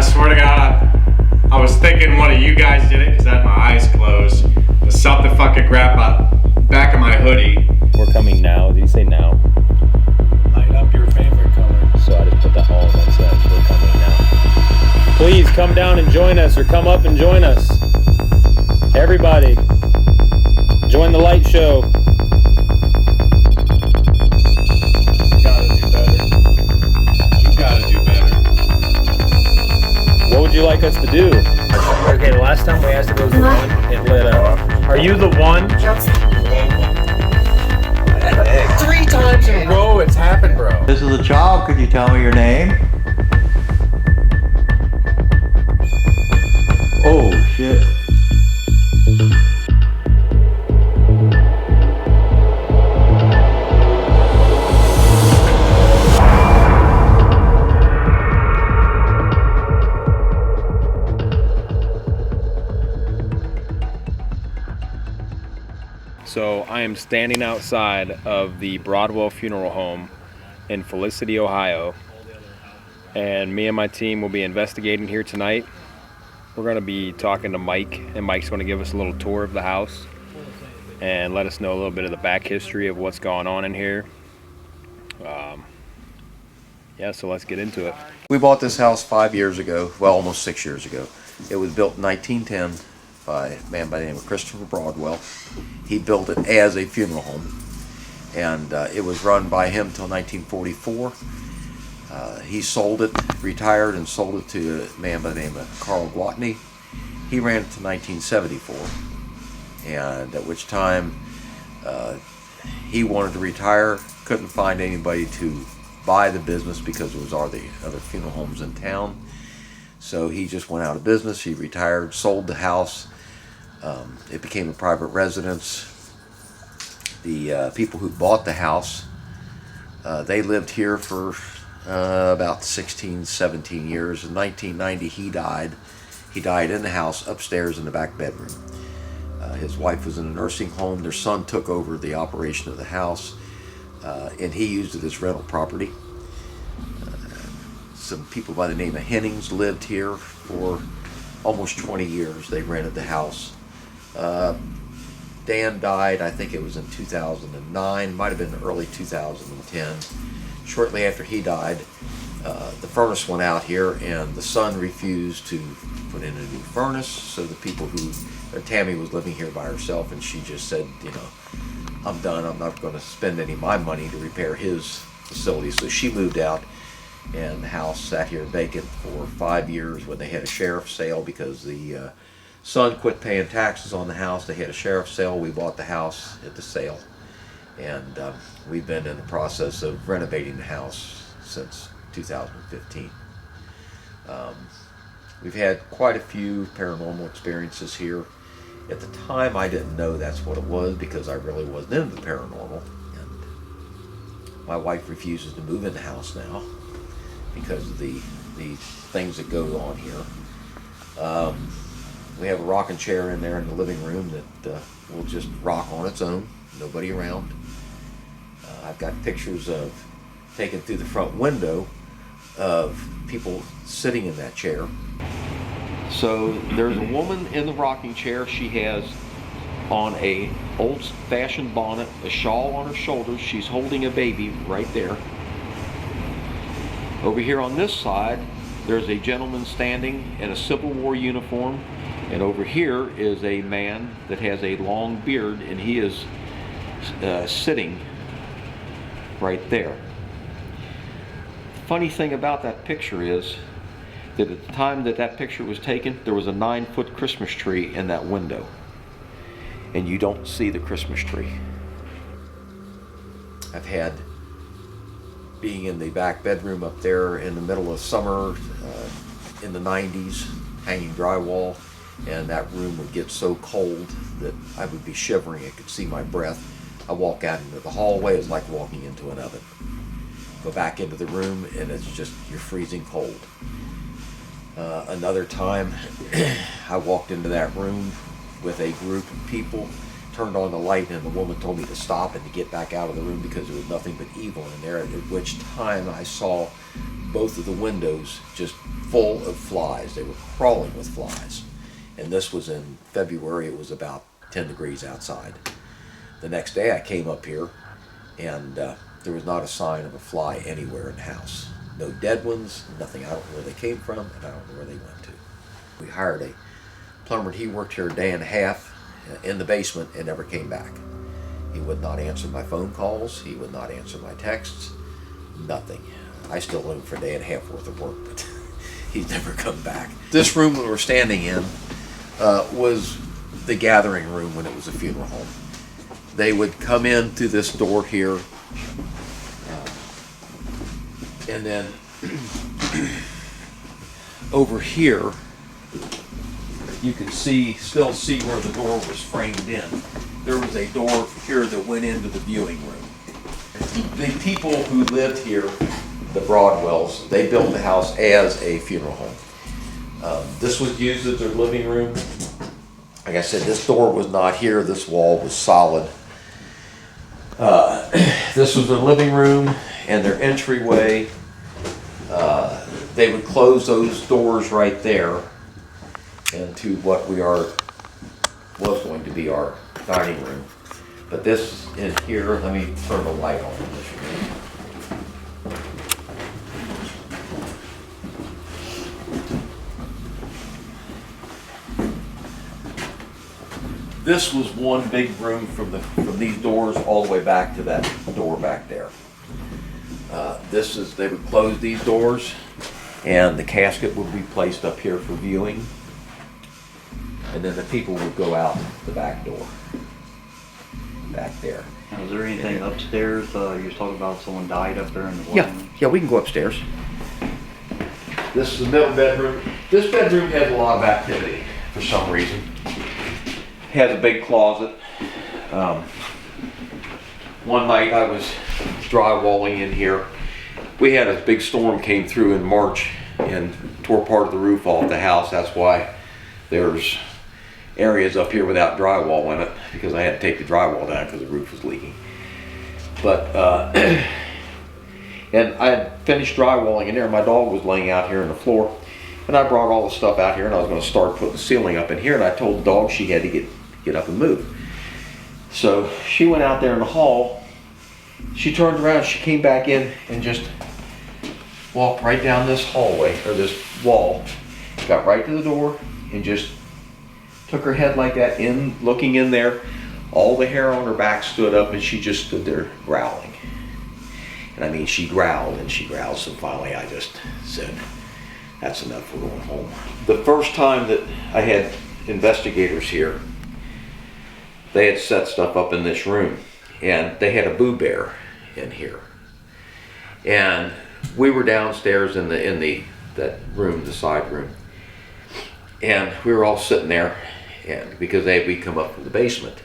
swear to God, I was thinking one of you guys did it because I had my eyes closed. But something fucking grabbed my back of my hoodie. We're coming now. Did you say now? Light up your favorite color. So I just put that all in one sentence. We're coming now. Please come down and join us, or come up and join us. Everybody, join the light show. You gotta do better. What would you like us to do? Okay, the last time we asked if it was the one, it lit up. Are you the one? 3 times in a row it's happened, bro. This is a child. Could you tell me your name? Oh, shit. So I am standing outside of the Broadwell Funeral Home in Felicity, Ohio, and me and my team will be investigating here tonight. We're going to be talking to Mike, and Mike's going to give us a little tour of the house and let us know a little bit of the back history of what's going on in here. Yeah, so let's get into it. We bought this house 5 years ago, well, almost 6 years ago. It was built in 1910 by a man by the name of Christopher Broadwell. He built it as a funeral home, and it was run by him till 1944. He sold it, retired, and sold it to a man by the name of G.O.A.T. He ran it to 1974, and at which time he wanted to retire, couldn't find anybody to buy the business because there was all the other funeral homes in town. So he just went out of business. He retired, sold the house. It became a private residence. The people who bought the house, they lived here for about 16, 17 years. In 1990, he died. He died in the house upstairs in the back bedroom. His wife was in a nursing home. Their son took over the operation of the house, and he used it as rental property. Some people by the name of Hennings lived here for almost 20 years. They rented the house. Dan died, I think it was in 2009, might have been early 2010. Shortly after he died, the furnace went out here, and the son refused to put in a new furnace. So the people Tammy was living here by herself, and she just said, you know, I'm done. I'm not going to spend any of my money to repair his facility. So she moved out, and the house sat here vacant for 5 years when they had a sheriff's sale because the son quit paying taxes on the house. They had a sheriff's sale. We bought the house at the sale, and we've been in the process of renovating the house since 2015. We've had quite a few paranormal experiences here. At the time, I didn't know that's what it was because I really wasn't into the paranormal. And my wife refuses to move in the house now because of the things that go on here. We have a rocking chair in there in the living room that will just rock on its own, nobody around. I've got pictures taken through the front window of people sitting in that chair. So there's a woman in the rocking chair. She has on a old-fashioned bonnet, a shawl on her shoulders. She's holding a baby right there. Over here on this side, there's a gentleman standing in a Civil War uniform. And over here is a man that has a long beard, and he is sitting right there. Funny thing about that picture is that at the time that picture was taken, there was a 9-foot Christmas tree in that window, and you don't see the Christmas tree. I've had being in the back bedroom up there in the middle of summer in the 90s, hanging drywall, and that room would get so cold that I would be shivering. I could see my breath. I walk out into the hallway, it's like walking into an oven. Go back into the room, and it's just, you're freezing cold. Another time, I walked into that room with a group of people, turned on the light, and the woman told me to stop and to get back out of the room because there was nothing but evil in there, at which time I saw both of the windows just full of flies. They were crawling with flies. And this was in February. It was about 10 degrees outside. The next day I came up here, and there was not a sign of a fly anywhere in the house. No dead ones, nothing. I don't know where they came from, and I don't know where they went to. We hired a plumber. He worked here a day and a half in the basement and never came back. He would not answer my phone calls. He would not answer my texts. Nothing. I still owe him for a day and a half worth of work, but he's never come back. This room that we're standing in was the gathering room when it was a funeral home. They would come in through this door here, and then over here, you can still see where the door was framed in. There was a door here that went into the viewing room. The people who lived here, the Broadwells, they built the house as a funeral home. This was used as their living room. Like I said, this door was not here. This wall was solid. This was their living room and their entryway. They would close those doors right there into what was going to be our dining room. But this in here, let me turn the light on in this room. This was one big room from these doors all the way back to that door back there. They would close these doors, and the casket would be placed up here for viewing, and then the people would go out the back door, back there. Was there anything upstairs? You were talking about someone died up there in the morning. Yeah, we can go upstairs. This is the middle bedroom. This bedroom has a lot of activity for some reason. Has a big closet. One night I was drywalling in here. We had a big storm came through in March and tore part of the roof off the house. That's why there's areas up here without drywall in it, because I had to take the drywall down because the roof was leaking. But and I had finished drywalling in there. My dog was laying out here on the floor, and I brought all the stuff out here, and I was going to start putting the ceiling up in here. And I told the dog she had to get up and move. So she went out there in the hall. She turned around. She came back in and just walked right down this hallway or this wall. Got right to the door and just took her head like that in, looking in there. All the hair on her back stood up, and she just stood there growling. And I mean, she growled and she growled. So finally, I just said, "That's enough. We're going home." The first time that I had investigators here, they had set stuff up in this room, and they had a Boo Bear in here. And we were downstairs in that room, the side room, and we were all sitting there, and because we come up from the basement,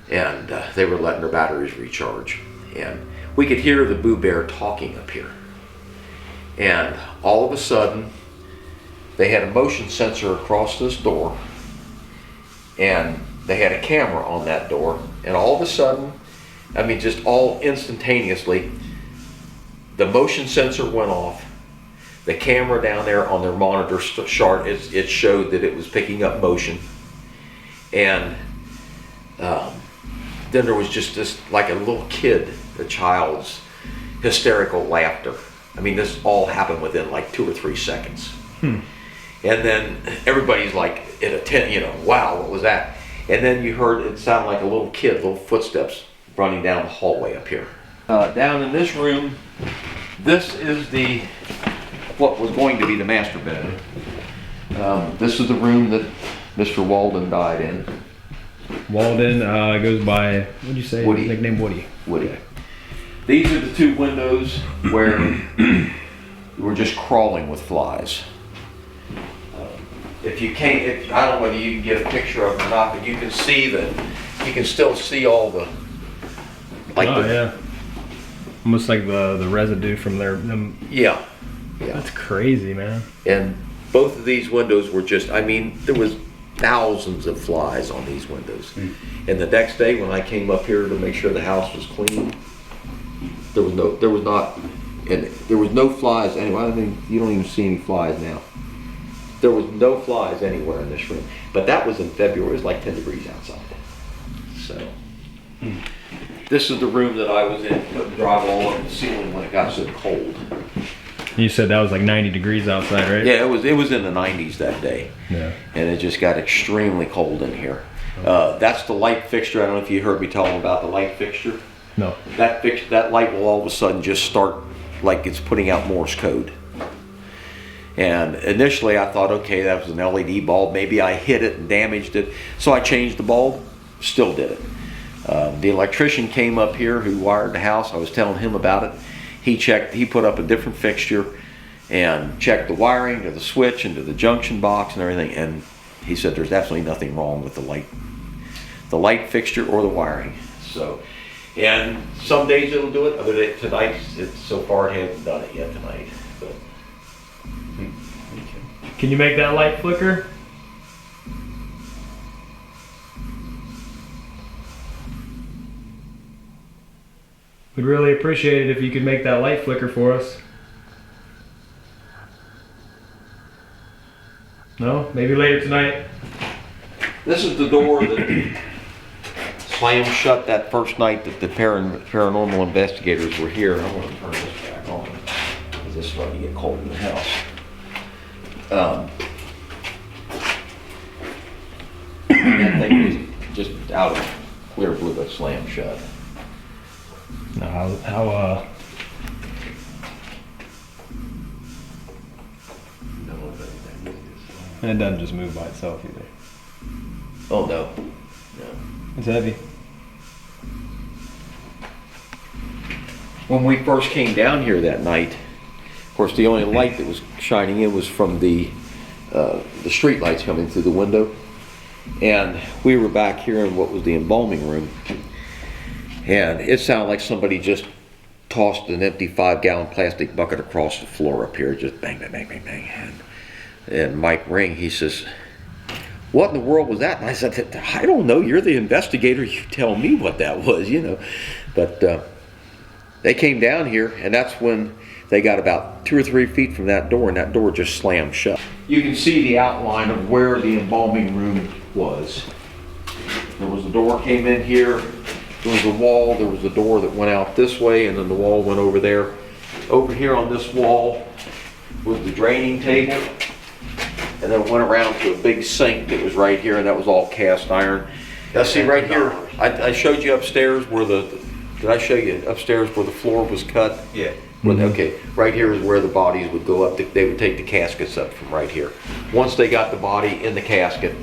and they were letting their batteries recharge, and we could hear the Boo Bear talking up here. And all of a sudden, they had a motion sensor across this door, and they had a camera on that door, and all of a sudden, I mean, just all instantaneously, the motion sensor went off. The camera down there on their monitor chart, it showed that it was picking up motion. And then there was just this, like a little kid, a child's hysterical laughter. I mean, this all happened within like 2 or 3 seconds. And then everybody's like at a 10, wow, what was that? And then you heard it sound like a little kid, little footsteps running down the hallway up here. Down in this room, this is what was going to be the master bedroom. This is the room that Mr. Walden died in. Walden goes by, what'd you say? Woody. Nickname Woody. Woody. Okay. These are the 2 windows where we were just crawling with flies. I don't know whether you can get a picture of it or not, but you can see you can still see all the, yeah. Almost like the residue from them. Yeah. That's crazy, man. And both of these windows were just, I mean, there was thousands of flies on these windows. And the next day when I came up here to make sure the house was clean, there was not And there was no flies anywhere. I mean, you don't even see any flies now. There was no flies anywhere in this room. But that was in February. It was like 10 degrees outside. So, this is the room that I was in, putting drywall on the ceiling when it got so cold. You said that was like 90 degrees outside, right? Yeah, it was in the 90s that day. Yeah. And it just got extremely cold in here. That's the light fixture. I don't know if you heard me tell them about the light fixture. No. That light will all of a sudden just start like it's putting out Morse code. And initially I thought, okay, that was an LED bulb. Maybe I hit it and damaged it. So I changed the bulb, still did it. The electrician came up here who wired the house. I was telling him about it. He put up a different fixture and checked the wiring to the switch and to the junction box and everything. And he said there's absolutely nothing wrong with the light fixture or the wiring. So, and some days it'll do it. Other days, tonight, so far it hasn't done it yet tonight. But, Can you make that light flicker? We'd really appreciate it if you could make that light flicker for us. No? Maybe later tonight. this is the door that slammed shut that first night that the paranormal investigators were here. I want to turn this back on because it's starting to get cold in the house. That thing was just out of clear blue, but slammed shut. No, and it doesn't just move by itself either. Oh no. It's heavy. When we first came down here that night, of course the only light that was shining in was from the street lights coming through the window. And we were back here in what was the embalming room. And it sounded like somebody just tossed an empty 5-gallon plastic bucket across the floor up here, just bang, bang, bang, bang, bang. And Mike Ring, he says, "What in the world was that?" And I said, "I don't know, you're the investigator, you tell me what that was, you know." But they came down here, and that's when they got about 2 or 3 feet from that door, and that door just slammed shut. You can see the outline of where the embalming room was. There was a door came in here, there was a wall, there was a door that went out this way, and then the wall went over there. Over here on this wall was the draining table, and then it went around to a big sink that was right here, and that was all cast iron. Now see right here, I showed you upstairs where did I show you upstairs where the floor was cut? Yeah. Well, okay, right here is where the bodies would go up. They would take the caskets up from right here. Once they got the body in the casket,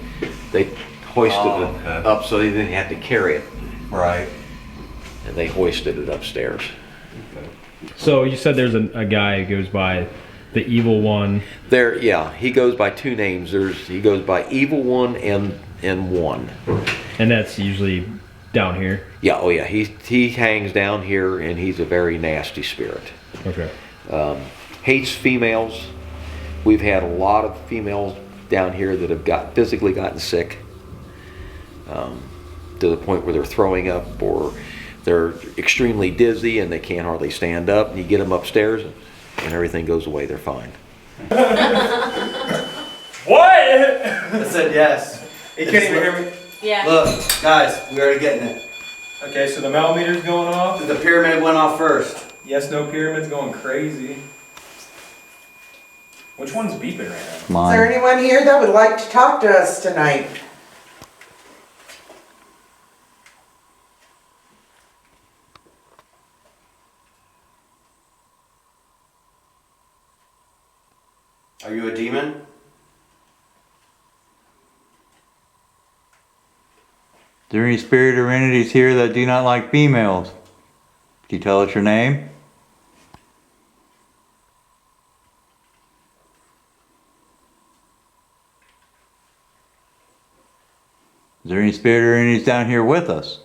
they hoisted it up so they didn't have to carry it. Right. And they hoisted it upstairs. So you said there's a guy who goes by the Evil One. There, yeah, he goes by 2 names. He goes by Evil One and One. And that's usually down here. Yeah, oh yeah, he hangs down here, and he's a very nasty spirit. Okay. Hates females. We've had a lot of females down here that have physically gotten sick to the point where they're throwing up or they're extremely dizzy and they can't hardly stand up. And you get them upstairs and everything goes away. They're fine. What? I said yes. You can't even hear me. Yeah. Look, guys, we already getting it. Okay, so the millimeter's going off. The pyramid went off first. Yes, no pyramid's going crazy. Which one's beeping right now? Is there anyone here that would like to talk to us tonight? Are you a demon? Is there any spirit or entities here that do not like females? Can you tell us your name? Is there any spirit or entities down here with us?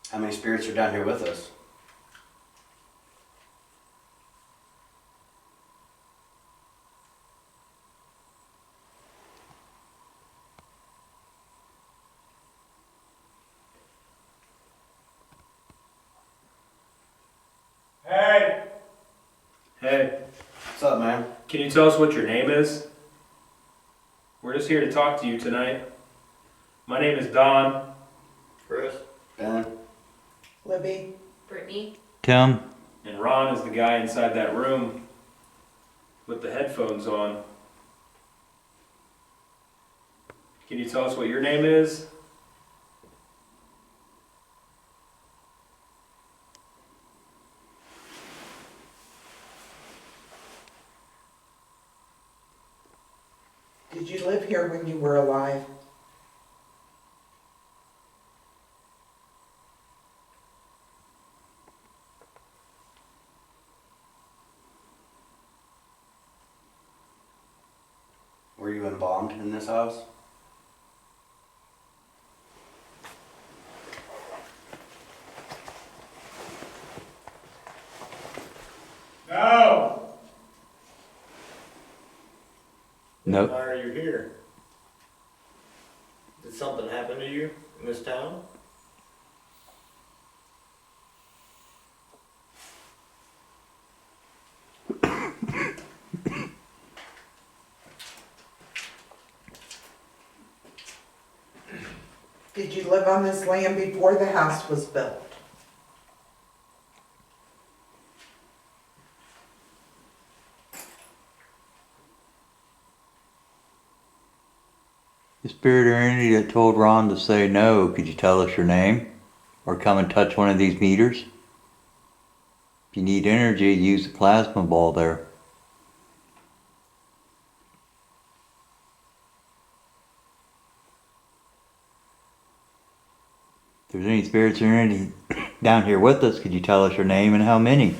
How many spirits are down here with us? Can you tell us what your name is? We're just here to talk to you tonight. My name is Don. Chris. Ben. Libby. Brittany. Tim? And Ron is the guy inside that room with the headphones on. Can you tell us what your name is? Did you live here when you were alive? Were you embalmed in this house? No! Nope. Why are you here? Did something happen to you in this town? Did you live on this land before the house was built? The spirit or entity that told Ron to say no, could you tell us your name? Or come and touch one of these meters? If you need energy, use the plasma ball there. If there's any spirits or entity down here with us, could you tell us your name and how many?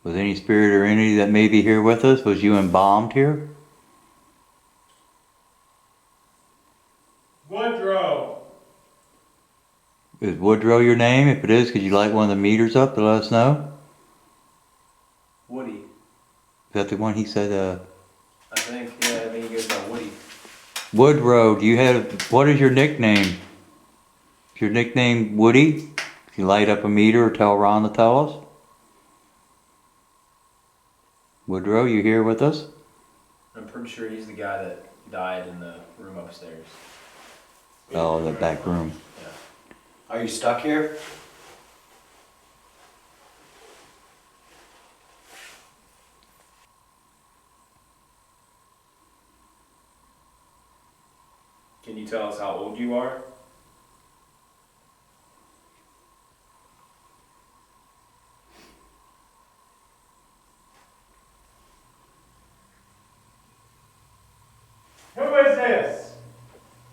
Was any spirit or entity that may be here with us, was you embalmed here? Woodrow! Is Woodrow your name? If it is, could you light one of the meters up to let us know? Woody. Is that the one he said, I think he goes by Woody. Woodrow, do you have, what is your nickname? Is your nickname Woody? Can you light up a meter or tell Ron to tell us? Woodrow, you here with us? I'm pretty sure he's the guy that died in the room upstairs. Oh, that back room. Are you stuck here? Can you tell us how old you are? Who is this?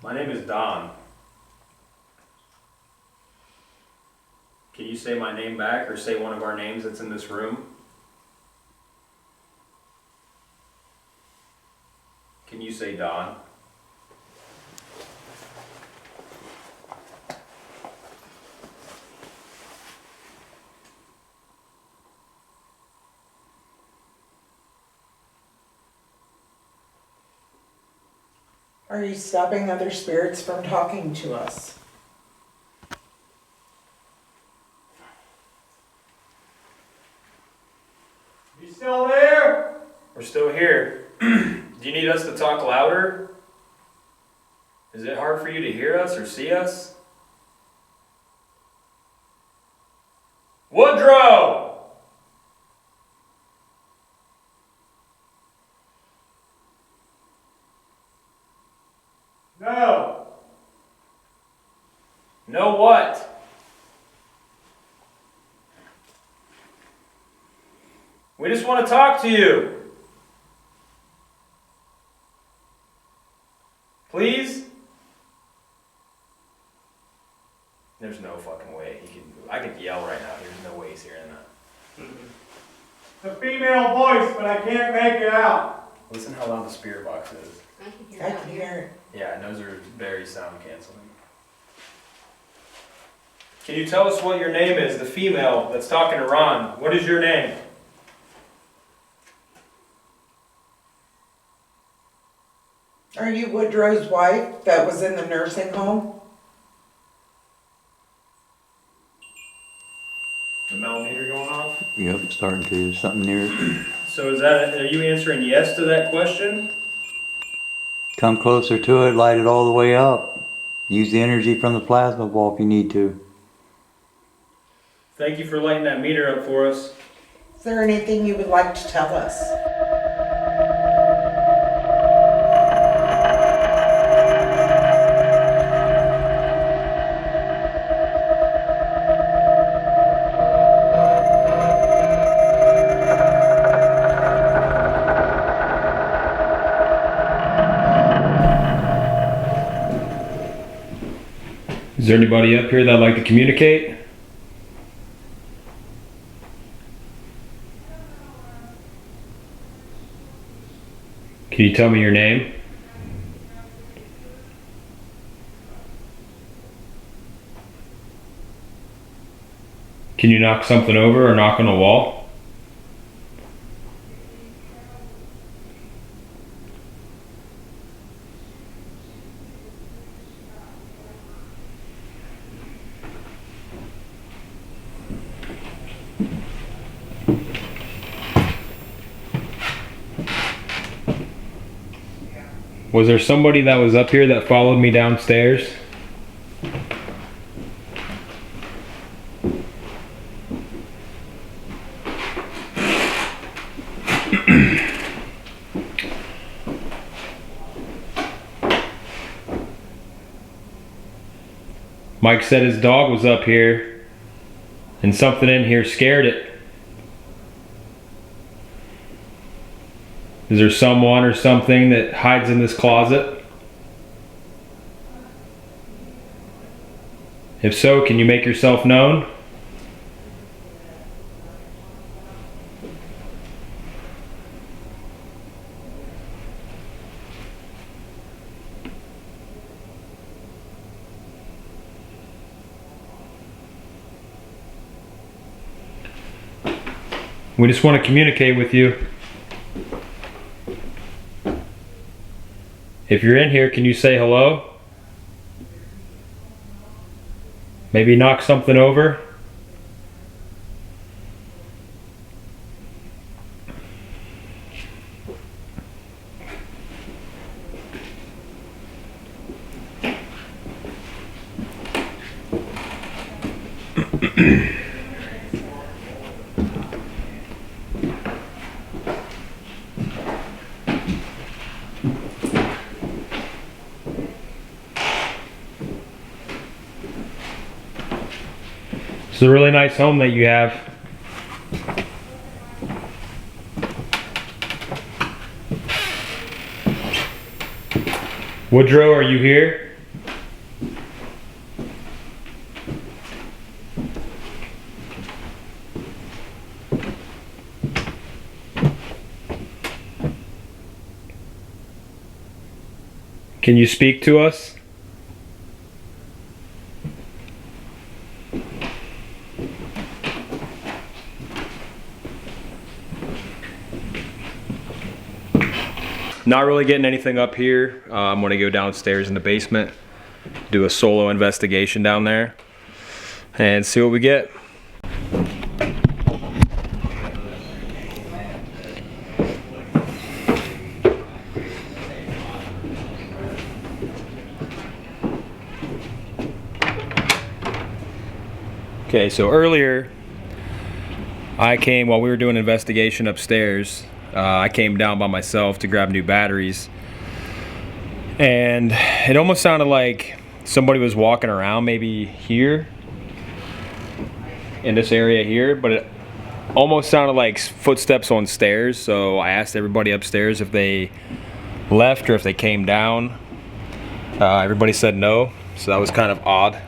My name is Don. Can you say my name back or say one of our names that's in this room? Can you say Don? Are you stopping other spirits from talking to us? You still there? We're still here. Do you need us to talk louder? Is it hard for you to hear us or see us? Woodrow! No. No what? We just want to talk to you. Please? There's no fucking way he can. I could yell right now. There's no way he's hearing that. It's a female voice, but I can't make it out. Listen how loud the spirit box is. I can hear I that can here. hear it. Yeah, and those are very sound canceling. Can you tell us what your name is, the female that's talking to Ron? What is your name? Are you Woodrow's wife that was in the nursing home? The millimeter going off? Yep, starting to, something near it. So are you answering yes to that question? Come closer to it, light it all the way up. Use the energy from the plasma ball if you need to. Thank you for lighting that meter up for us. Is there anything you would like to tell us? Is there anybody up here that'd like to communicate? Can you tell me your name? Can you knock something over or knock on a wall? Was there somebody that was up here that followed me downstairs? Mike said his dog was up here and something in here scared it. Is there someone or something that hides in this closet? If so, can you make yourself known? We just want to communicate with you. If you're in here, can you say hello? Maybe knock something over? It's a really nice home that you have. Woodrow, are you here? Can you speak to us? Not really getting anything up here. I'm gonna go downstairs in the basement, do a solo investigation down there, and see what we get. Okay, so earlier I came while we were doing an investigation upstairs. I came down by myself to grab new batteries, and it almost sounded like somebody was walking around maybe here in this area here, but it almost sounded like footsteps on stairs. So I asked everybody upstairs if they left or if they came down. Everybody said no, so that was kind of odd.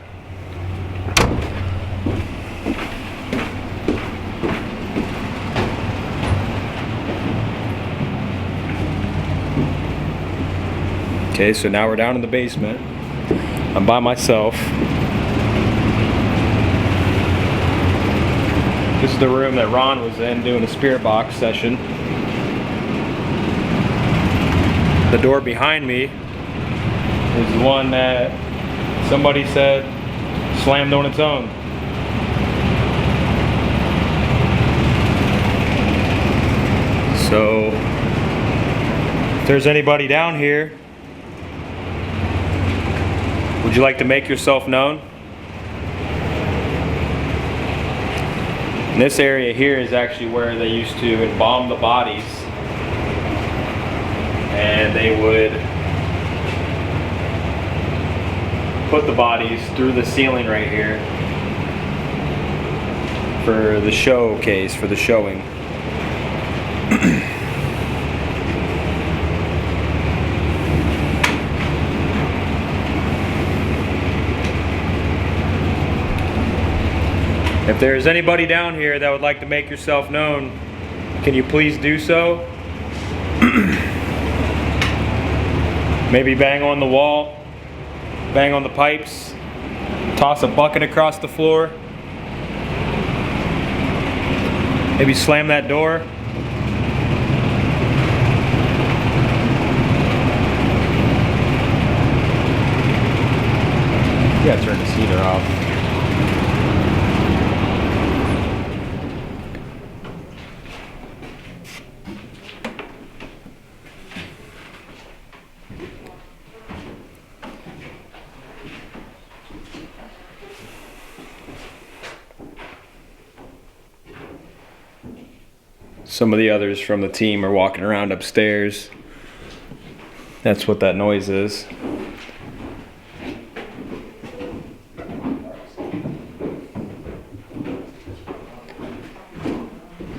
Okay, so now we're down in the basement. I'm by myself. This is the room that Ron was in doing a spirit box session. The door behind me is the one that somebody said slammed on its own. So, if there's anybody down here, would you like to make yourself known? And this area here is actually where they used to embalm the bodies, and they would put the bodies through the ceiling right here for the showcase, for the showing. If there's anybody down here that would like to make yourself known, can you please do so? Maybe bang on the wall, bang on the pipes, toss a bucket across the floor, maybe slam that door. You gotta turn this heater off. Some of the others from the team are walking around upstairs. That's what that noise is.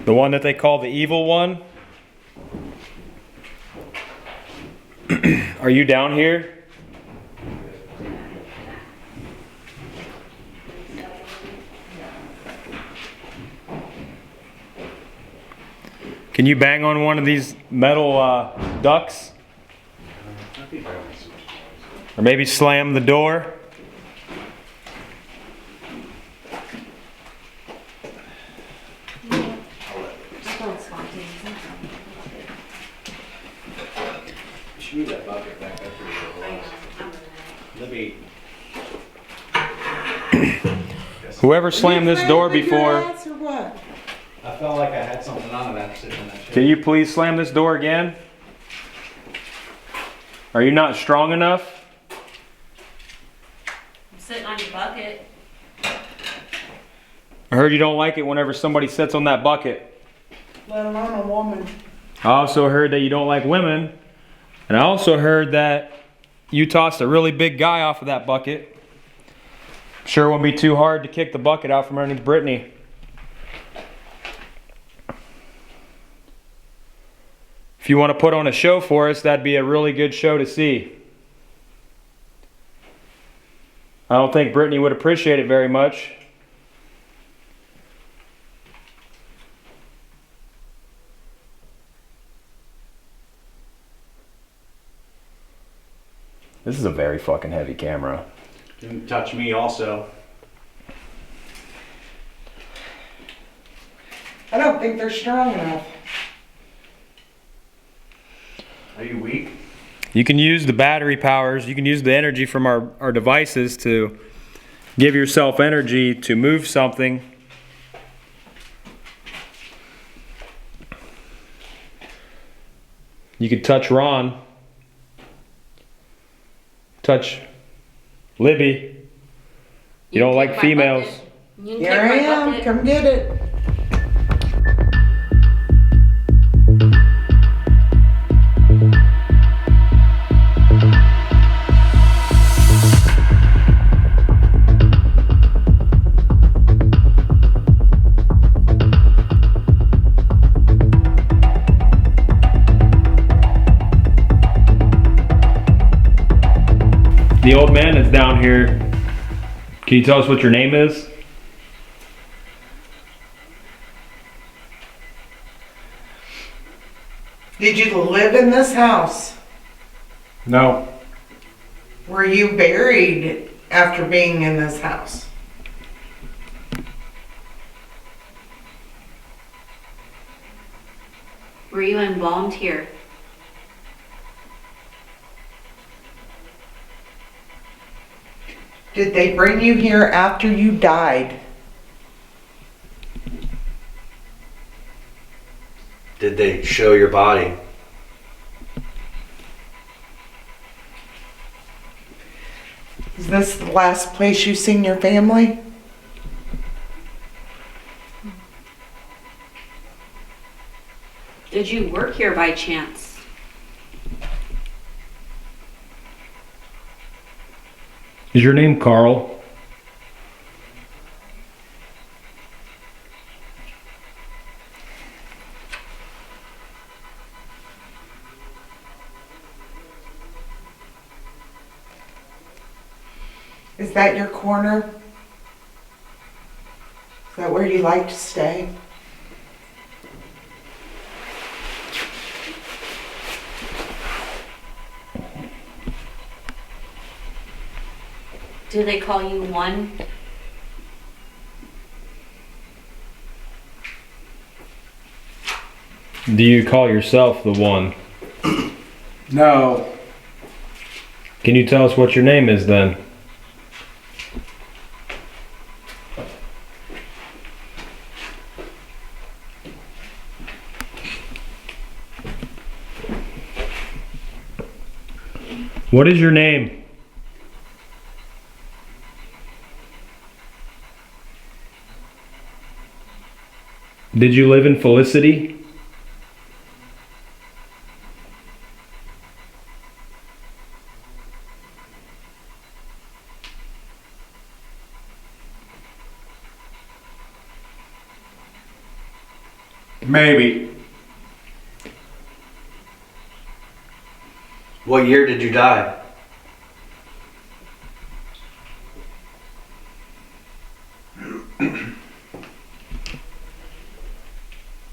The one that they call the evil one. Are you down here? Can you bang on one of these metal ducts? Or maybe slam the door? Shoot that bucket back up here. Let me. Whoever slammed this door before, I felt like I had something on it after sitting in that chair. can you please slam this door again? Are you not strong enough? I'm sitting on your bucket. I heard you don't like it whenever somebody sits on that bucket. Let alone a woman. I also heard that you don't like women. And I also heard that you tossed a really big guy off of that bucket. Sure won't be too hard to kick the bucket out from underneath Brittany. If you want to put on a show for us, that'd be a really good show to see. I don't think Brittany would appreciate it very much. This is a very fucking heavy camera. Didn't touch me also. I don't think they're strong enough. Are you weak? You can use the battery powers, you can use the energy from our devices to give yourself energy to move something. You could touch Ron. Touch Libby. You don't like females. Here I am. Come get it. The old man that's down here, can you tell us what your name is? Did you live in this house? No. Were you buried after being in this house? Were you embalmed here? Did they bring you here after you died? Did they show your body? Is this the last place you've seen your family? Did you work here by chance? Is your name Carl? Is that your corner? Is that where you like to stay? Do they call you one? Do you call yourself the one? No. Can you tell us what your name is then? What is your name? Did you live in Felicity? Maybe. What year did you die?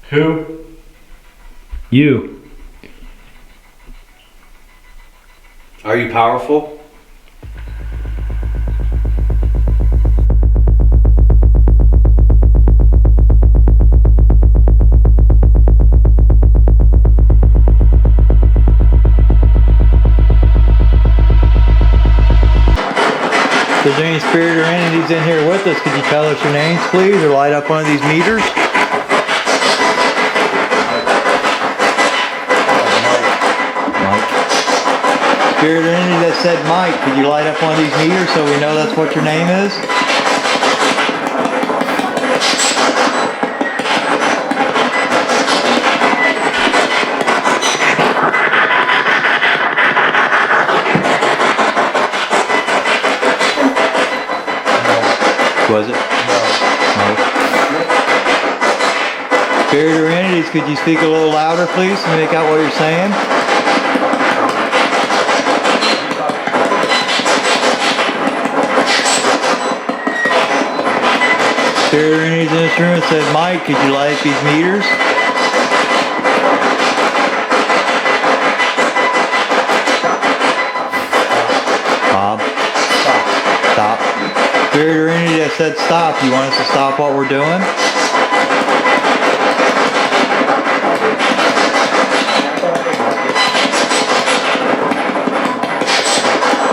Who? You. Are you powerful? If there's any spirit or entities in here with us, could you tell us your names, please, or light up one of these meters? Mike. Spirit or entity that said Mike, could you light up one of these meters so we know that's what your name is? Was it? No. Spirit or entities, could you speak a little louder, please, to make out what you're saying? Spirit or entities in this room said, Mike, could you light these meters? Bob? Stop. Spirit or entity that said stop, you want us to stop what we're doing?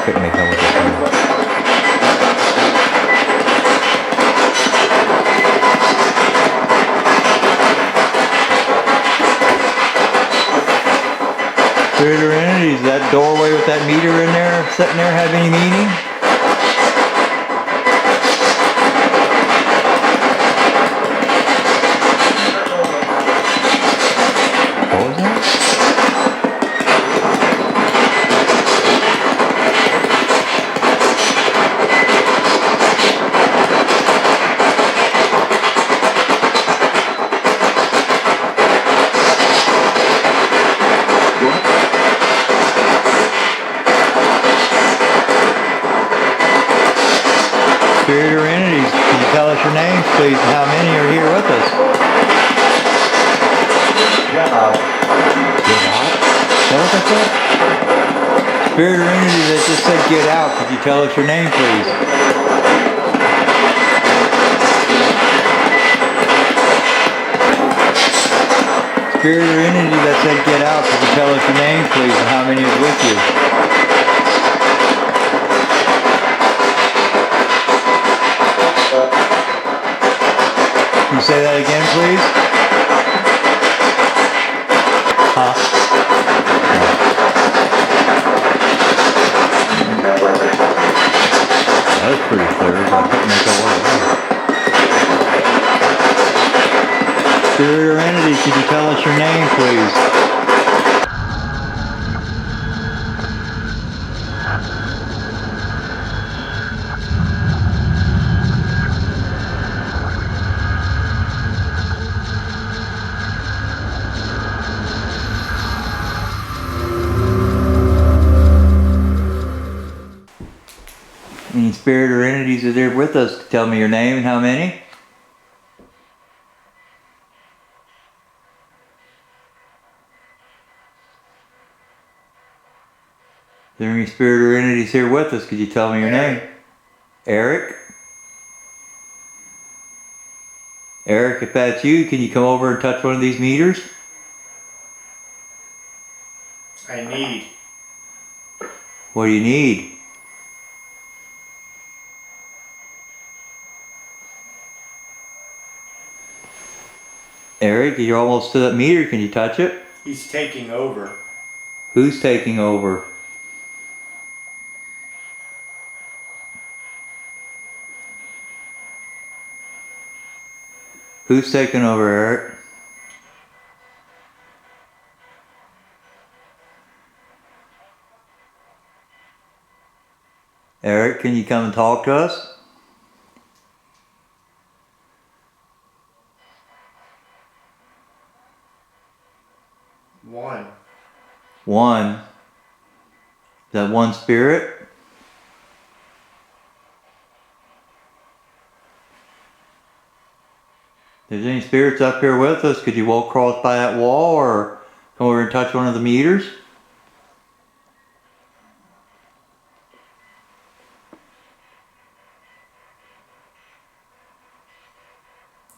Couldn't make out what they're doing. Spirit or entity, does that doorway with that meter in there, sitting there, have any meaning? What was that? Spirit or entities, can you tell us your names, please, and how many are here with us? G.O.A.T. Is that what that said? Spirit or entity that just said get out, could you tell us your name, please? Spirit or entity that said get out, could you tell us your name, please, and how many is with you? Can you say that again, please? Huh? That was pretty clear, but I couldn't make out what it was. Spirit or entity, could you tell us your name, please? Any spirit or entities that are there with us, tell me your name and how many? Is there any spirit or entities here with us? Could you tell me your name? Eric? Eric, if that's you, can you come over and touch one of these meters? I need. What do you need? Eric, you're almost to that meter. Can you touch it? He's taking over. Who's taking over? Who's taking over, Eric? Eric, can you come and talk to us? One. One. Is that one spirit? If there's any spirits up here with us, could you walk across by that wall or come over and touch one of the meters?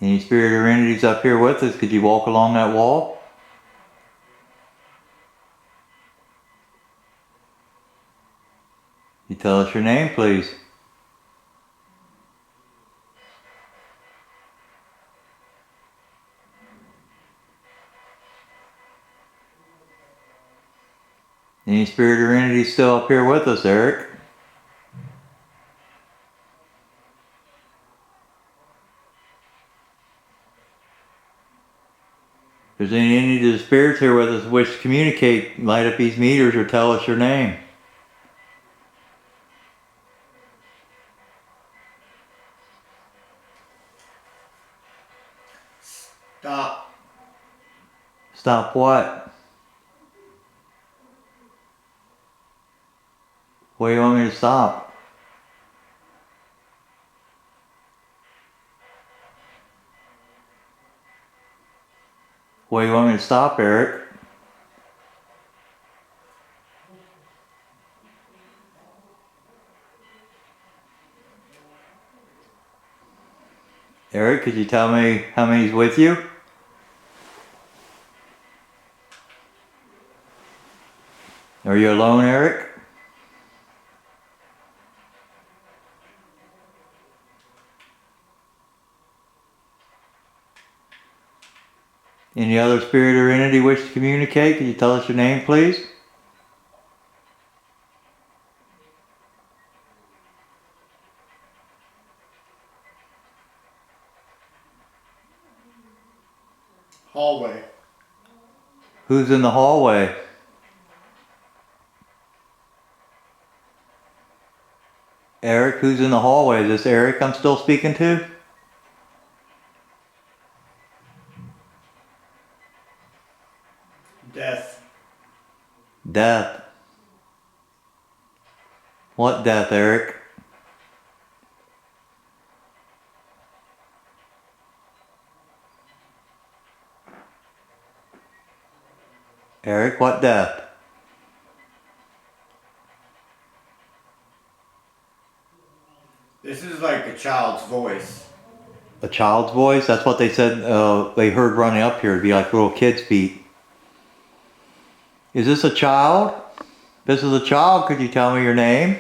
Any spirit or entities up here with us, could you walk along that wall? You tell us your name, please. Any spirit or entity still up here with us, Eric? If there's any entity of the spirits here with us wish to communicate, light up these meters or tell us your name. Stop. Stop what? What do you want me to stop? What do you want me to stop, Eric? Eric, could you tell me how many's with you? Are you alone, Eric? Any other spirit or entity wish to communicate? Can you tell us your name, please? Hallway. Who's in the hallway? Eric, who's in the hallway? Is this Eric I'm still speaking to? Death. Death. What death, Eric? Eric, what death? This is like a child's voice. A child's voice? That's what they said they heard running up here. It'd be like little kids' feet. Is this a child? If this is a child, could you tell me your name?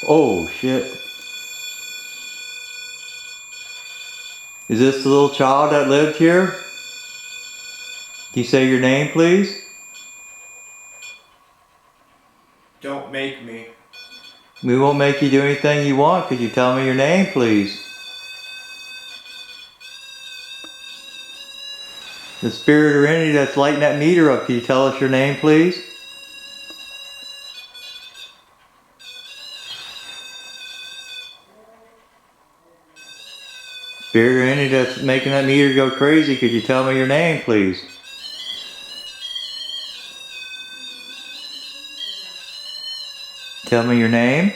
Oh, shit. Is this the little child that lived here? Can you say your name, please? Don't make me. We won't make you do anything you want. Could you tell me your name, please? The spirit or entity that's lighting that meter up, can you tell us your name, please? Spirit or entity that's making that meter go crazy, could you tell me your name, please? Tell me your name.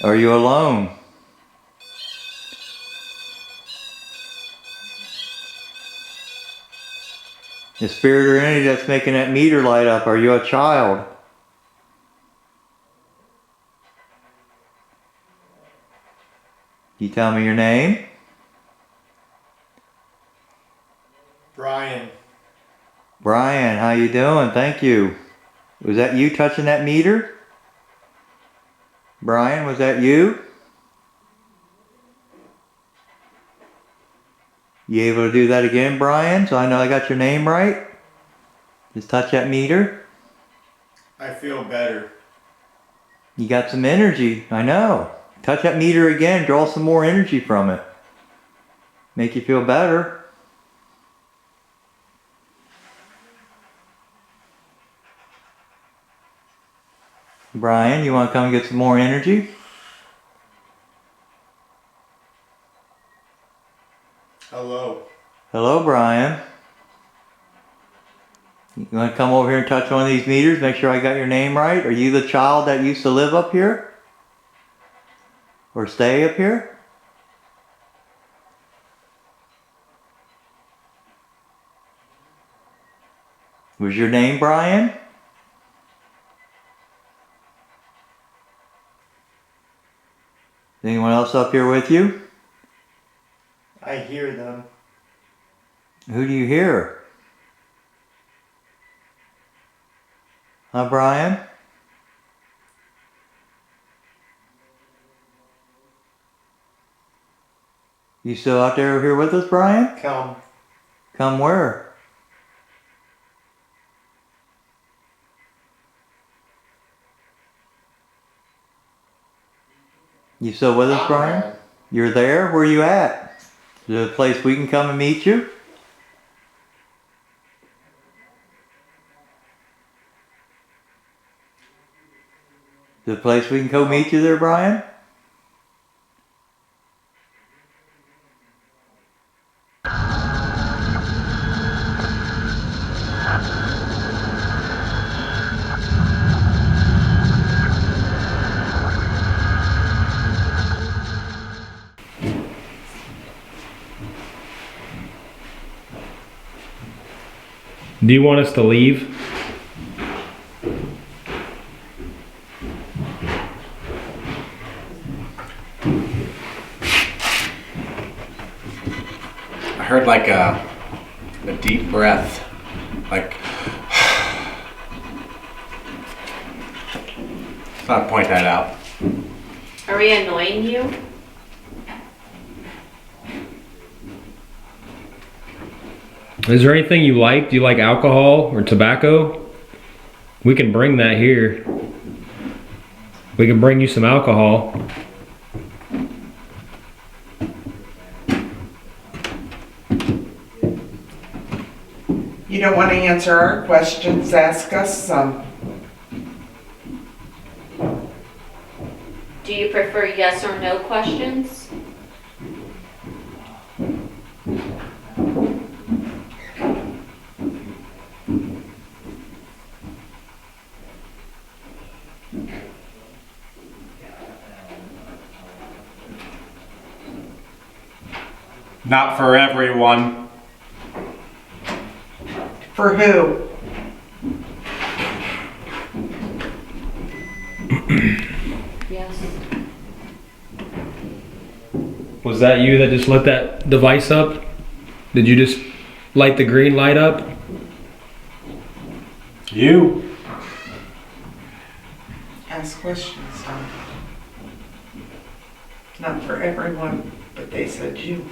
Are you alone? The spirit or entity that's making that meter light up, are you a child? Can you tell me your name? Brian. Brian, how you doing? Thank you. Was that you touching that meter? Brian, was that you? You able to do that again, Brian? So I know I got your name right? Just touch that meter. I feel better. You got some energy, I know. Touch that meter again, draw some more energy from it. Make you feel better. Brian, you want to come get some more energy? Hello. Hello, Brian. You want to come over here and touch one of these meters? Make sure I got your name right. Are you the child that used to live up here? Or stay up here? Was your name Brian? Anyone else up here with you? I hear them. Who do you hear? Huh, Brian? You still out there here with us, Brian? Come. Come where? You still with us, Brian? You're there? Where you at? Is there a place we can come and meet you? Is there a place we can go meet you there, Brian? Do you want us to leave? I heard like a deep breath, like. Thought I'd point that out. Are we annoying you? Is there anything you like? Do you like alcohol or tobacco? We can bring that here. We can bring you some alcohol. You don't want to answer our questions, ask us some. Do you prefer yes or no questions? Not for everyone. For who? Yes. Was that you that just lit that device up? Did you just light the green light up? You. Ask questions, huh? Not for everyone, but they said you.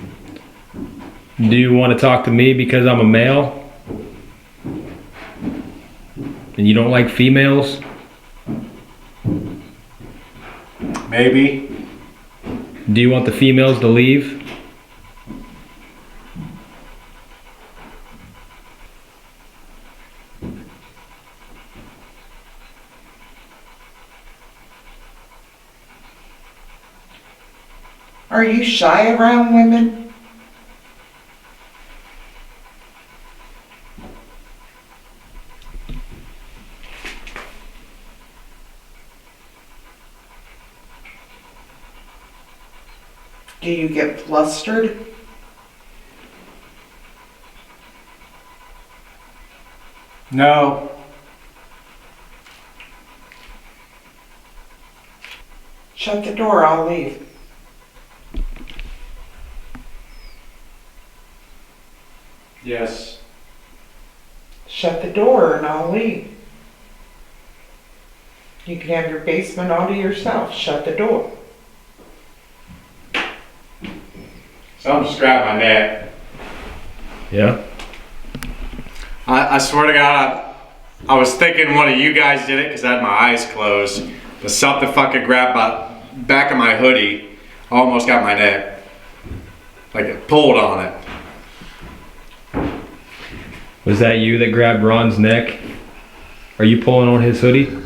Do you want to talk to me because I'm a male? And you don't like females? Maybe. Do you want the females to leave? Are you shy around women? Do you get flustered? No. Shut the door, I'll leave. Yes. Shut the door and I'll leave. You can have your basement all to yourself. Shut the door. Something strapped my neck. Yeah. I swear to God, I was thinking one of you guys did it because I had my eyes closed. But something fucking grabbed my back of my hoodie, almost got my neck. Like it pulled on it. Was that you that grabbed Ron's neck? Are you pulling on his hoodie?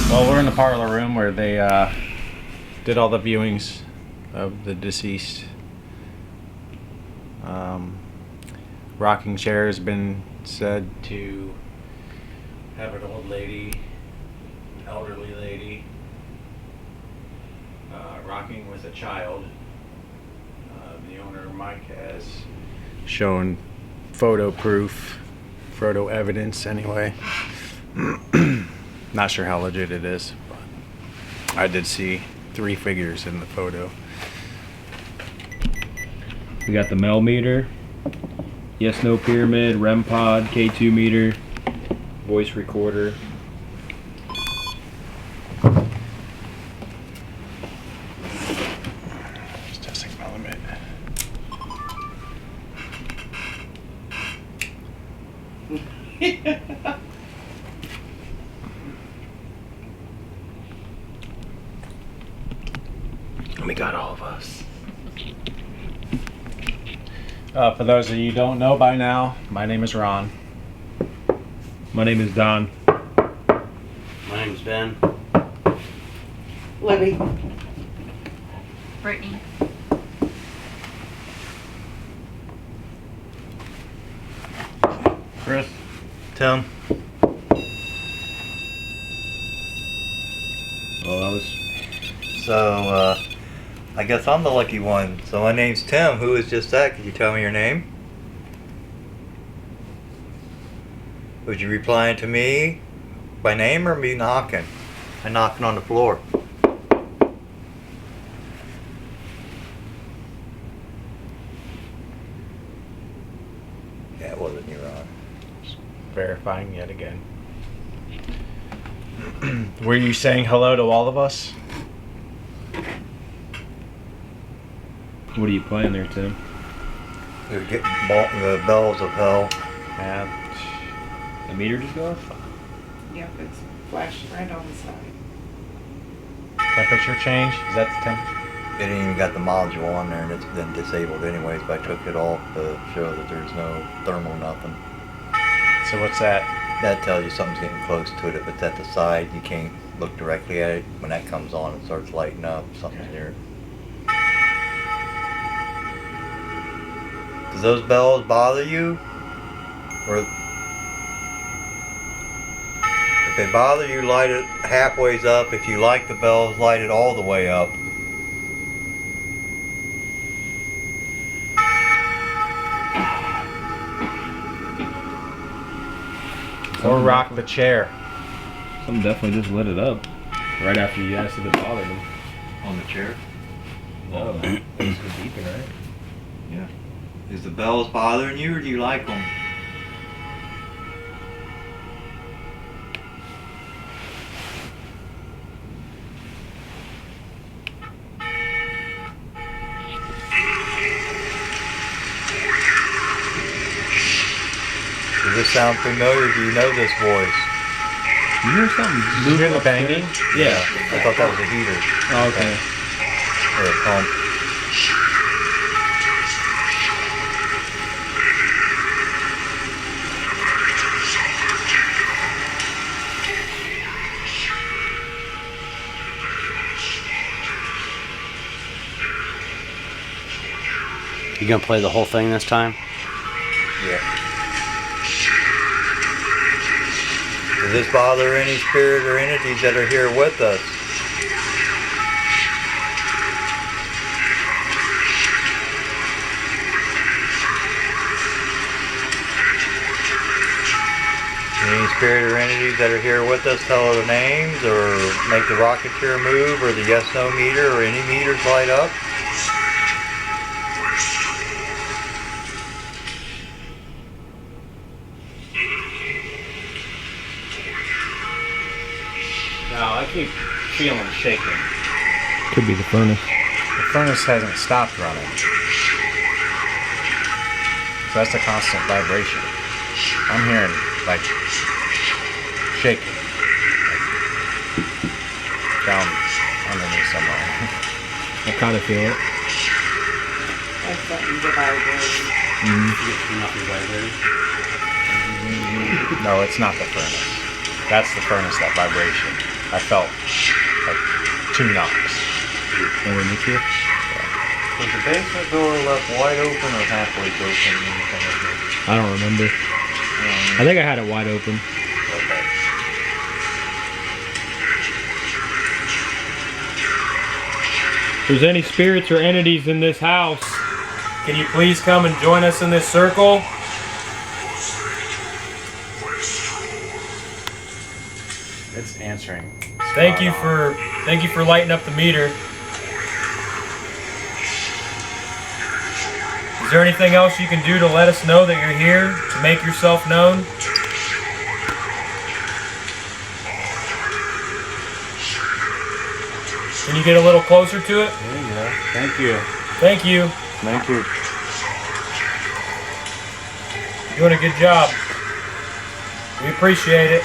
Well, we're in the parlor room where they did all the viewings of the deceased. Rocking chair has been said to have an old lady, elderly lady, rocking with a child. The owner, Mike, has shown photo proof, photo evidence anyway. Not sure how legit it is, but I did see 3 figures in the photo. We got the Mel meter, yes no pyramid, REM pod, K2 meter, voice recorder. Just testing my limit. We got all of us. For those of you who don't know by now, my name is Ron. My name is Don. My name's Ben. Libby. Brittany. Chris. Tim? Well, that was... So, I guess I'm the lucky one. So my name's Tim. Who is just that? Could you tell me your name? Was you replying to me by name or me knocking? I knocking on the floor. Yeah, it wasn't you, Ron. Verifying yet again. Were you saying hello to all of us? What are you playing there, Tim? We're getting the bells of hell. And The meter just go off? Yep, it's flashing right on the side. temperature change? Is that the temperature? It ain't even got the module on there, and it's been disabled anyways, but I took it off to show that there's no thermal nothing. So what's that? That tells you something's getting close to it. If it's at the side, you can't look directly at it. When that comes on, it starts lighting up. Something's near it. Does those bells bother you? Or if they bother you, light it halfways up. If you like the bells, light it all the way up. Or rock the chair. Something definitely just lit it up. Right after you asked if it bothered him. On the chair? No, it was beeping, right? Yeah. Is the bells bothering you or do you like them? Does this sound familiar? Do you know this voice? You hear something? Did you hear the banging? Yeah. I thought that was a heater. Oh, okay. Or a pump. You gonna play the whole thing this time? Yeah. Does this bother any spirit or entities that are here with us? Any spirit or entities that are here with us tell their names or make the rocket chair move or the yes-no meter or any meters light up? No, I keep feeling shaking. Could be the furnace. The furnace hasn't stopped running. So that's a constant vibration. I'm hearing, like, shaking. Like, down underneath somewhere. I kind of feel it. Like something vibrating. No, it's not the furnace. That's the furnace, that vibration. I felt like 2 knocks. Underneath you? Was the basement door left wide open or halfway open? I don't remember. I think I had it wide open. Okay. If there's any spirits or entities in this house, Can you please come and join us in this circle? It's answering. Thank you for lighting up the meter. Is there anything else you can do to let us know that you're here, to make yourself known? Can you get a little closer to it? There you go. Thank you. Thank you. Thank you. You're doing a good job. We appreciate it.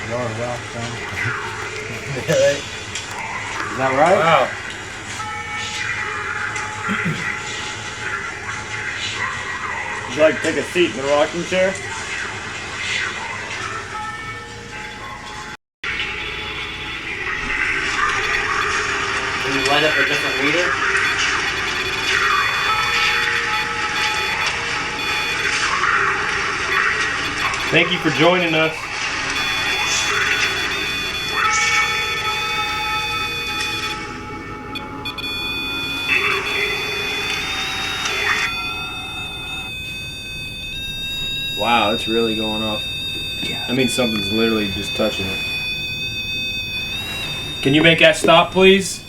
You're welcome. Is Is that right? Wow. Would you like to take a seat in the rocking chair? Can you light up a different meter? Thank you for joining us. wow, it's really going off. I mean, something's literally just touching it. Can you make that stop, please?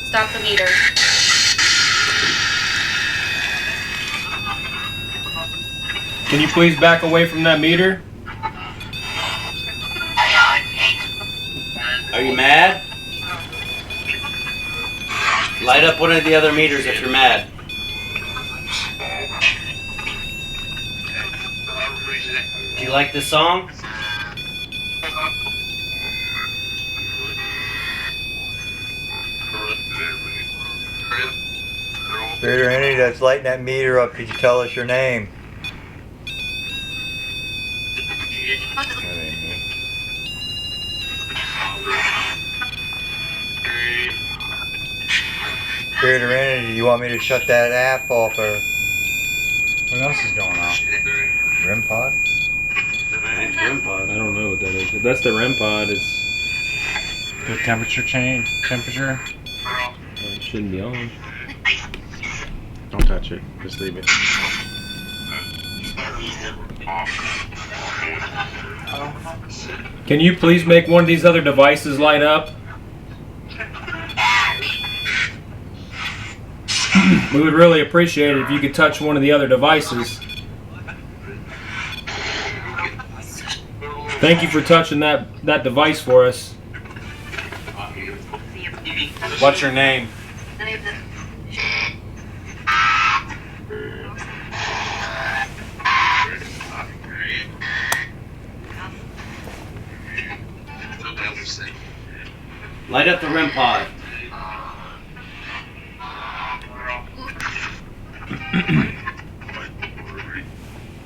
Stop the meter. Can you please back away from that meter? Are you mad? Light up one of the other meters if you're mad. Do you like this song? Spirit or entity that's lighting that meter up, could you tell us your name? That ain't me. Spirit or entity, you want me to shut that app off or What else is going on? REM pod? REM pod. I don't know what that is. If that's the REM pod, it's The temperature change. Temperature. it shouldn't be on. Don't touch it. Just leave it. Can you please make one of these other devices light up? We would really appreciate it if you could touch one of the other devices. Thank you for touching that device for us. What's your name? Light up the REM pod.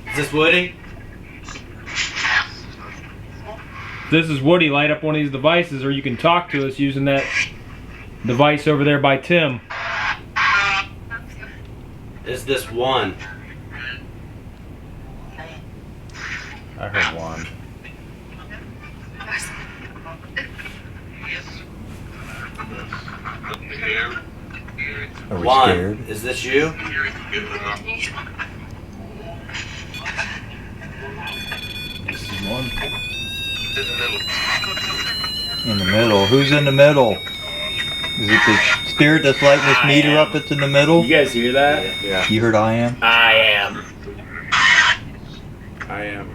Is this Woody? This is Woody. Light up one of these devices, or you can talk to us using that device over there by Tim. Is this one? I heard one. Are we One. scared? Is this you? This is one. In the middle. Who's in the middle? Is it the spirit that's lighting this meter up that's in the middle? You guys hear that? Yeah. You heard I am? I am. I am.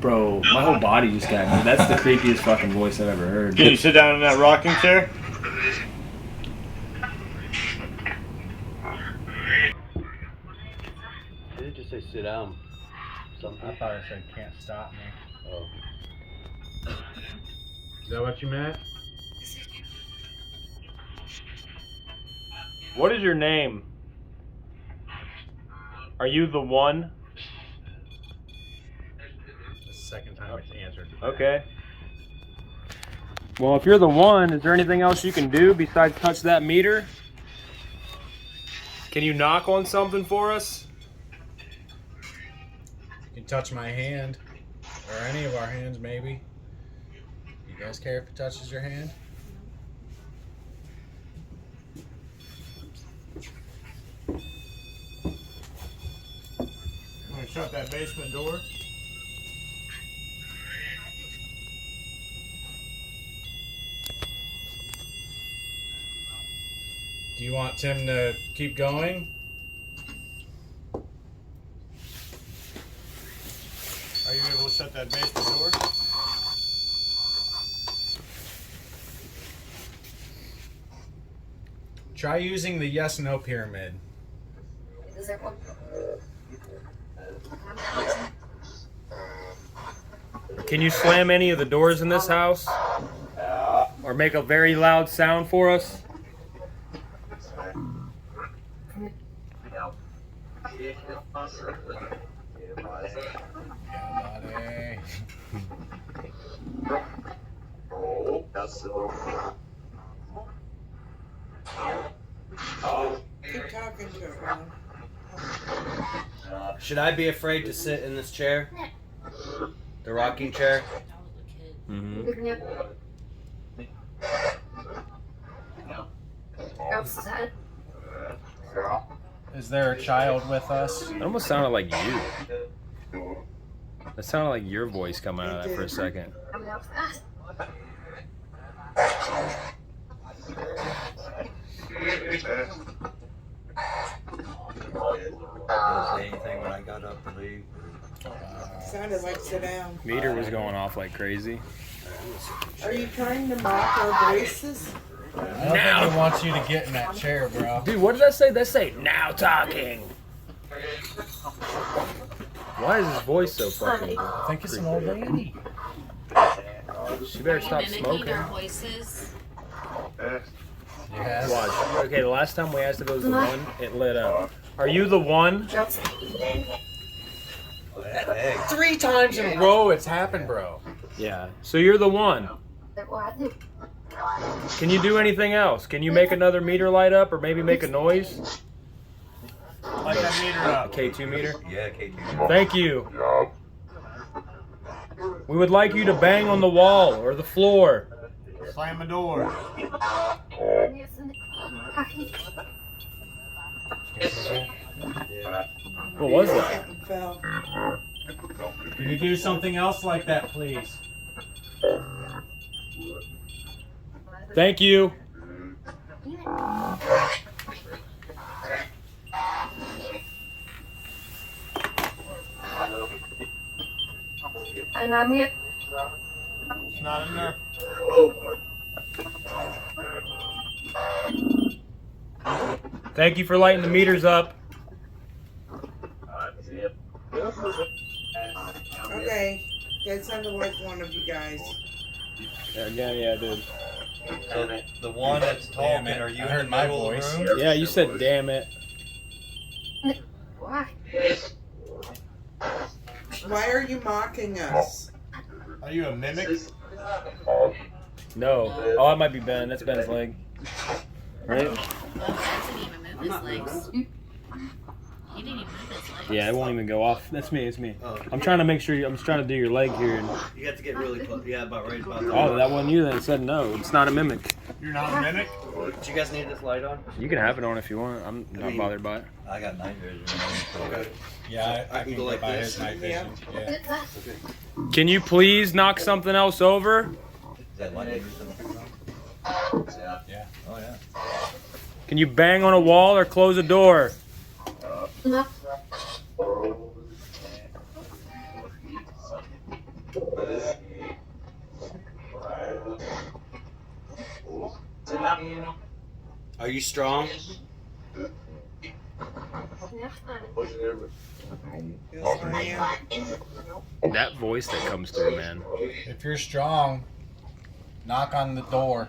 Bro, my whole body just got moved. That's the creepiest fucking voice I've ever heard. Can you sit down in that rocking chair? Did it just say sit down? Something? I thought it said can't stop me. Oh. Is that what you meant? What is your name? Are you the one? The second time it's answered. Okay. Well, if you're the one, is there anything else you can do besides touch that meter? Can you knock on something for us? You can touch my hand. Or any of our hands, maybe. You guys care if it touches your hand? Want to shut that basement door? Do you want Tim to keep going? Are you able to shut that basement door? Try using the yes-no pyramid. Can you slam any of the doors in this house? Or make a very loud sound for us? Keep talking to it, Ron. Should I be afraid to sit in this chair? The rocking chair? Is there a child with us? It almost sounded like you. That sounded like your voice coming out of that for a second. Say anything when I got up to leave? Sounded like sit down. Meter was going off like crazy. Are you trying to mock our voices? I don't think he wants you to get in that chair, bro. Dude, what did that say? That say now talking. Why is his voice so fucking? I think it's an old lady. She better stop smoking. voices. Yes. Watch. Okay, the last time we asked if it was the one, it lit up. Are you the one? 3 times in a row it's happened, bro. Yeah. So you're the one. Can you do anything else? Can you make another meter light up or maybe make a noise? Light that meter up. A K2 meter? Yeah, K2. Thank you. We would like you to bang on the wall or the floor. Slam the door. What was that? It fell. Can you do something else like that, please? Thank you. And I'm here. It's not in there. Thank you for lighting the meters up. Okay, that sounded like one of you guys. Yeah, dude. So the one that's talking, are you in the middle of the room? Yeah, you said damn it. Why? Why are you mocking us? Are you a mimic? No. Oh, that might be Ben. That's Ben's leg. Right? He didn't even move his legs. He didn't even move his legs. Yeah, it won't even go off. That's me. It's me. I'm trying to make sure. I'm just trying to do your leg here. And... You have to get really close. Yeah, about right about Oh, that wasn't you then. Said no. It's not a mimic. You're not a mimic? Do you guys need this light on? You can have it on if you want. I'm not bothered by it. I got night vision. So. Yeah, I can can go go like by this. his night vision. Yeah. Can you please knock something else over? Is that light or something? Yeah. Oh yeah. Can you bang on a wall or close a door? Are you strong? Yes, I am. That voice that comes through, man. If you're strong, knock on the door.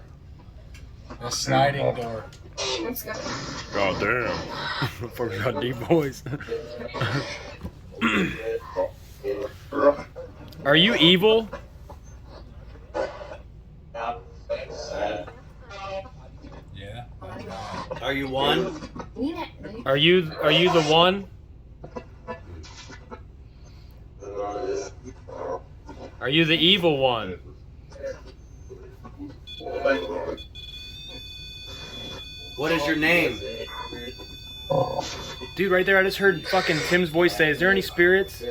The sliding door. God damn. Folks got deep voice. Are you evil? Yeah. Are you one? Are you the one? Are you the evil one? What is your name? Dude, right there, I just heard fucking Tim's voice say, is there any spirits?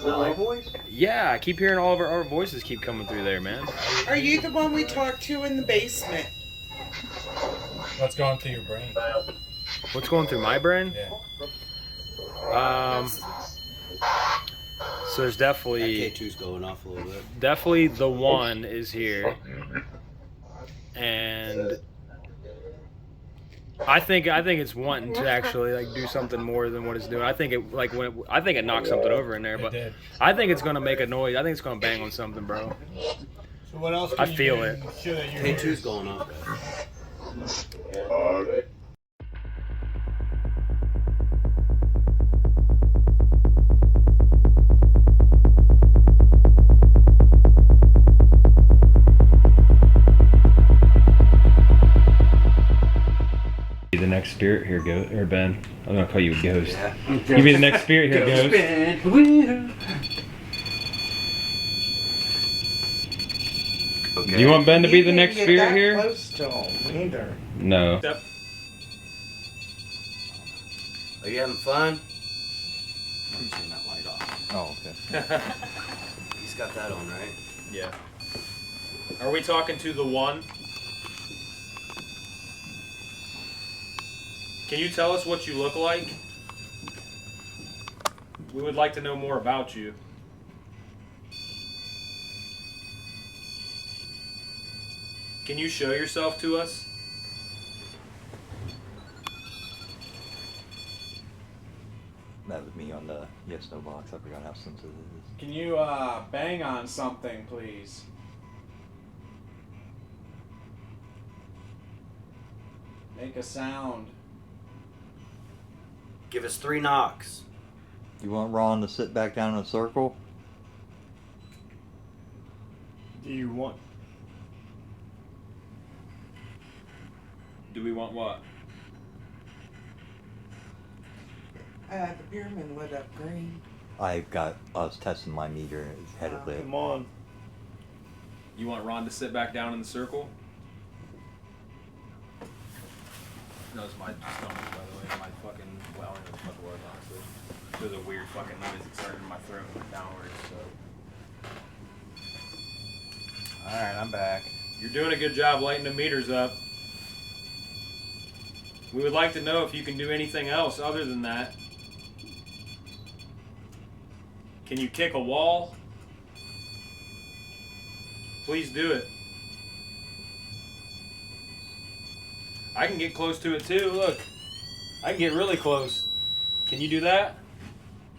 My voice? Yeah, I keep hearing all of our voices keep coming through there, man. Are you the one we talked to in the basement? What's going through your brain? What's going through my brain? Yeah. So there's definitely... K2's going off a little bit. Definitely the one is here. And... I think it's wanting to actually like do something more than what it's doing. I think it knocked something over in there, but I think it's gonna make a noise. I think it's gonna bang on something, bro. So what else? I feel it. K2's going off, guys. Be the next spirit here, or Ben. I'm gonna call you a ghost. Yeah. You be the next spirit here, ghost. Okay. Do you want Ben to be the next spirit here? Close to him either. No. Are you having fun? I'm just turning that light off. Oh, okay. He's got that on, right? Yeah. Are we talking to the one? Can you tell us what you look like? We would like to know more about you. Can you show yourself to us? That was me on the yes no box. I forgot how sensitive it is. Can you bang on something, please? Make a sound. Give us 3 knocks. You want Ron to sit back down in a circle? Do we want what? The pyramid lit up green. I was testing my meter and it had it lit. Come on. You want Ron to sit back down in the circle? That was my stomach, by the way. My fucking, well, I don't know what the fuck it was. There's a weird fucking noise that started in my throat and went downwards, so. Alright, I'm back. You're doing a good job lighting the meters up. We would like to know if you can do anything else other than that. Can you kick a wall? Please do it. I can get close to it too, look. I can get really close. Can you do that?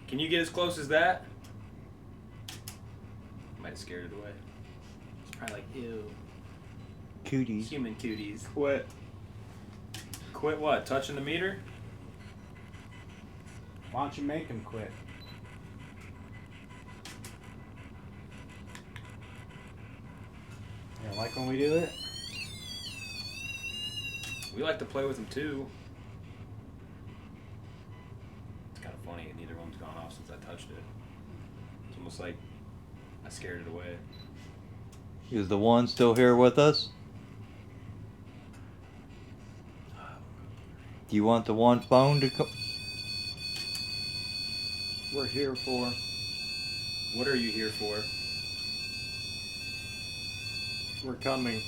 Can you get as close as that? I might have scared it away. It's probably like, ew. Cooties. Human cooties. Quit. Quit what? Touching the meter? Why don't you make him quit? You don't like when we do it? We like to play with them too. It's kind of funny, neither one's gone off since I touched it. It's almost like I scared it away. Is the one still here with us? Do you want the one phone to come? We're here for. What are you here for? We're coming.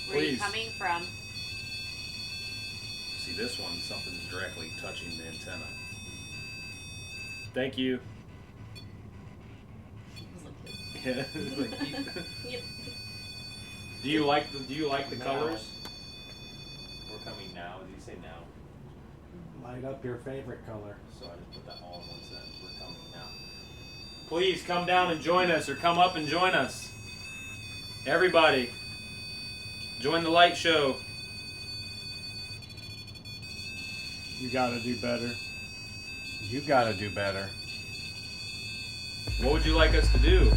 Where are you Please. coming from? See, this one, something's directly touching the antenna. Thank you. Yeah. Yep. Do you like the colors? We're coming now. Did you say now? Light up your favorite color. So I just put that all in one sentence. We're coming now. Please come down and join us, or come up and join us. Everybody, join the light show. You gotta do better. You gotta do better. What would you like us to do?